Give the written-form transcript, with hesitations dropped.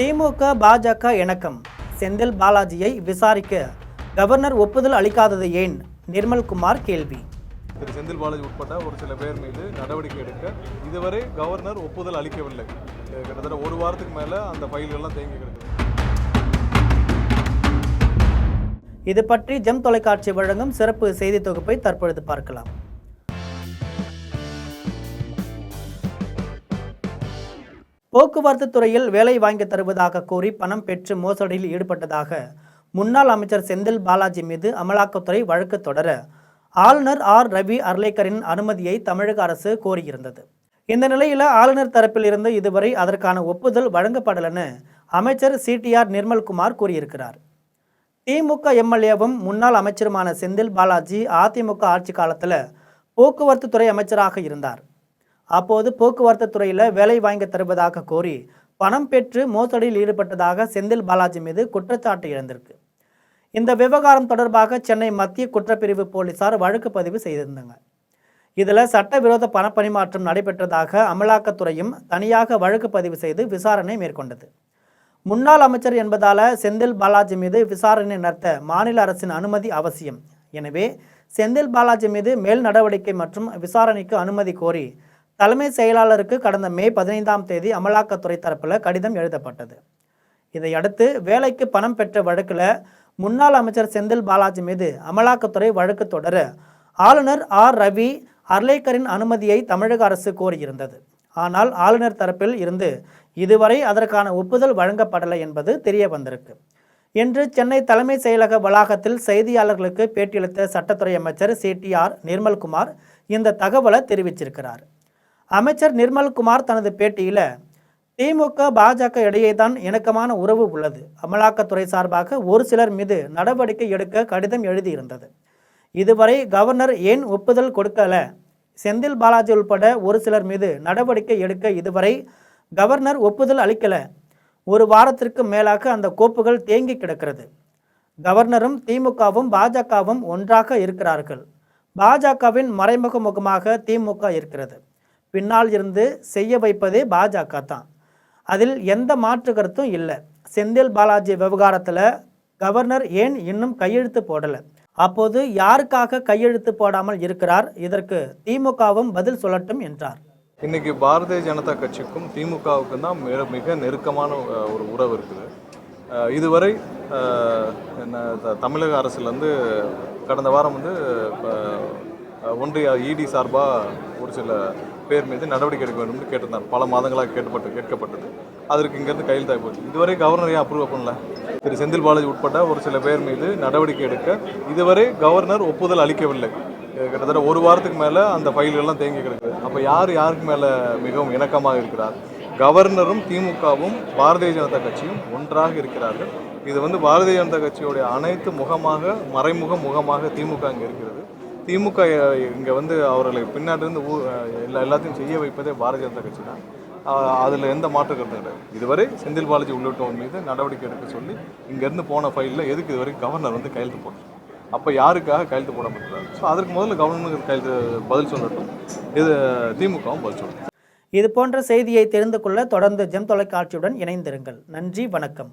திமுக பாஜக இணக்கம். செந்தில் பாலாஜியை விசாரிக்க கவர்னர் ஒப்புதல் அளிக்காதது ஏன்? நிர்மல்குமார் கேள்வி. திரு செந்தில் பாலாஜி உட்பட்ட ஒரு சில பேர் மீது நடவடிக்கை எடுக்க இதுவரை கவர்னர் ஒப்புதல் அளிக்கவில்லை. கிட்டத்தட்ட ஒரு வாரத்துக்கு மேலே அந்த ஃபைல்கள்லாம் தேங்கி கிடக்குது. இது பற்றி ஜெம் தொலைக்காட்சி வழங்கும் சிறப்பு செய்தி தொகுப்பை தற்பொழுது பார்க்கலாம். போக்குவரத்து துறையில் வேலை வாங்கி தருவதாக கூறி பணம் பெற்று மோசடியில் ஈடுபட்டதாக முன்னாள் அமைச்சர் செந்தில் பாலாஜி மீது அமலாக்கத்துறை வழக்கு தொடர ஆளுநர் ரவி அர்லேக்கரின் அனுமதியை தமிழக அரசு கோரியிருந்தது. இந்த நிலையில் ஆளுநர் தரப்பில் இருந்து இதுவரை அதற்கான ஒப்புதல் வழங்கப்படலன்னு அமைச்சர் சிடிஆர் நிர்மல்குமார் கூறியிருக்கிறார். திமுக எம்எல்ஏவும் முன்னாள் அமைச்சருமான செந்தில் பாலாஜி அதிமுக ஆட்சி காலத்தில் போக்குவரத்து துறை அமைச்சராக இருந்தார். அப்போது போக்குவரத்து துறையில் வேலை வாங்கி தருவதாக கோரி பணம் பெற்று மோசடியில் ஈடுபட்டதாக செந்தில் பாலாஜி மீது குற்றச்சாட்டு எழுந்திருக்கு. இந்த விவகாரம் தொடர்பாக சென்னை மத்திய குற்றப்பிரிவு போலீசார் வழக்கு பதிவு செய்திருந்தாங்க. இதில் சட்டவிரோத பணப்பரிமாற்றம் நடைபெற்றதாக அமலாக்கத்துறையும் தனியாக வழக்கு பதிவு செய்து விசாரணை மேற்கொண்டது. முன்னாள் அமைச்சர் என்பதால் செந்தில் பாலாஜி மீது விசாரணை நடத்த மாநில அரசின் அனுமதி அவசியம். எனவே செந்தில் பாலாஜி மீது மேல் நடவடிக்கை மற்றும் விசாரணைக்கு அனுமதி கோரி தலைமை செயலாளருக்கு கடந்த மே 15ஆம் தேதி அமலாக்கத்துறை தரப்பில் கடிதம் எழுதப்பட்டது. இதையடுத்து வேலைக்கு பணம் பெற்ற வழக்கில் முன்னாள் அமைச்சர் செந்தில் பாலாஜி மீது அமலாக்கத்துறை வழக்கு தொடர ஆளுநர் ரவி அர்லேக்கரின் அனுமதியை தமிழக அரசு கோரியிருந்தது. ஆனால் ஆளுநர் தரப்பில் இருந்து இதுவரை அதற்கான ஒப்புதல் வழங்கப்படலை என்பது தெரிய வந்திருக்கு என்று சென்னை தலைமை செயலக வளாகத்தில் செய்தியாளர்களுக்கு பேட்டியளித்த சட்டத்துறை அமைச்சர் சிடிஆர் நிர்மல்குமார் இந்த தகவலை தெரிவிச்சிருக்கிறார். அமைச்சர் நிர்மல்குமார் தனது பேட்டியில் திமுக பாஜக இடையே தான் இணக்கமான உறவு உள்ளது. அமலாக்கத்துறை சார்பாக ஒரு சிலர் மீது நடவடிக்கை எடுக்க கடிதம் எழுதியிருந்தது. இதுவரை கவர்னர் ஏன் ஒப்புதல் கொடுக்கல? செந்தில் பாலாஜி உள்பட ஒரு சிலர் மீது நடவடிக்கை எடுக்க இதுவரை கவர்னர் ஒப்புதல் அளிக்கல. ஒரு வாரத்திற்கு மேலாக அந்த கோப்புகள் தேங்கி கிடக்கிறது. கவர்னரும் திமுகவும் பாஜகவும் ஒன்றாக இருக்கிறார்கள். பாஜகவின் மறைமுக முகமாக திமுக இருக்கிறது. பின்னால் இருந்து செய்ய வைப்பதே பாஜக தான். அதில் எந்த மாற்று கருத்தும் இல்லை. செந்தில் பாலாஜி விவகாரத்தில் கவர்னர் ஏன் இன்னும் கையெழுத்து போடலை? அப்போது யாருக்காக கையெழுத்து போடாமல் இருக்கிறார்? இதற்கு திமுகவும் பதில் சொல்லட்டும் என்றார். இன்னைக்கு பாரதிய ஜனதா கட்சிக்கும் திமுகவுக்கும் தான் மிக நெருக்கமான ஒரு உறவு இருக்குது. இதுவரை தமிழக அரசுலேருந்து கடந்த வாரம் ஒன்றிய இடி சார்பாக ஒரு சில பேர் மீது நடவடிக்கை எடுக்க வேண்டும் என்று கேட்டிருந்தார். பல மாதங்களாக கேட்கப்பட்டது. அதற்கு இங்கேருந்து கையெழுத்தாகி போச்சு. இதுவரை கவர்னர் ஏன் அப்ரூவ் பண்ணல? திரு செந்தில் பாலாஜி உட்பட்ட ஒரு சில பேர் மீது நடவடிக்கை எடுக்க இதுவரை கவர்னர் ஒப்புதல் அளிக்கவில்லை. கிட்டத்தட்ட ஒரு வாரத்துக்கு மேலே அந்த ஃபைல்கள்லாம் தேங்கி கிடக்குது. அப்போ யாருக்கு மேலே மிகவும் இணக்கமாக இருக்கிறார்? கவர்னரும் திமுகவும் பாரதிய ஜனதா கட்சியும் ஒன்றாக இருக்கிறார்கள். இது பாரதிய ஜனதா கட்சியுடைய அனைத்து மறைமுக முகமாக திமுக இங்கே இருக்கிறது. திமுக இங்கே அவர்களை பின்னாடிருந்து எல்லாத்தையும் செய்ய வைப்பதே பாரதிய ஜனதா கட்சி தான். அதில் எந்த மாற்று கருத்தும் கிடையாது. இதுவரை செந்தில் பாலாஜி உள்ளிட்டவங்க மீது நடவடிக்கை எடுக்க சொல்லி இங்கேருந்து போன ஃபைலில் எதுக்கு இதுவரை கவர்னர் கையெழுத்து போடணும்? அப்போ யாருக்காக கையெழுத்து போட மாட்டார்? ஸோ அதற்கு முதல்ல கவர்னர் கையெழுத்து பதில் சொல்லட்டும். இது திமுகவும் பதில் சொல்லட்டும். இது போன்ற செய்தியை தெரிந்து கொள்ள தொடர்ந்து ஜெம் தொலைக்காட்சியுடன் இணைந்திருங்கள். நன்றி, வணக்கம்.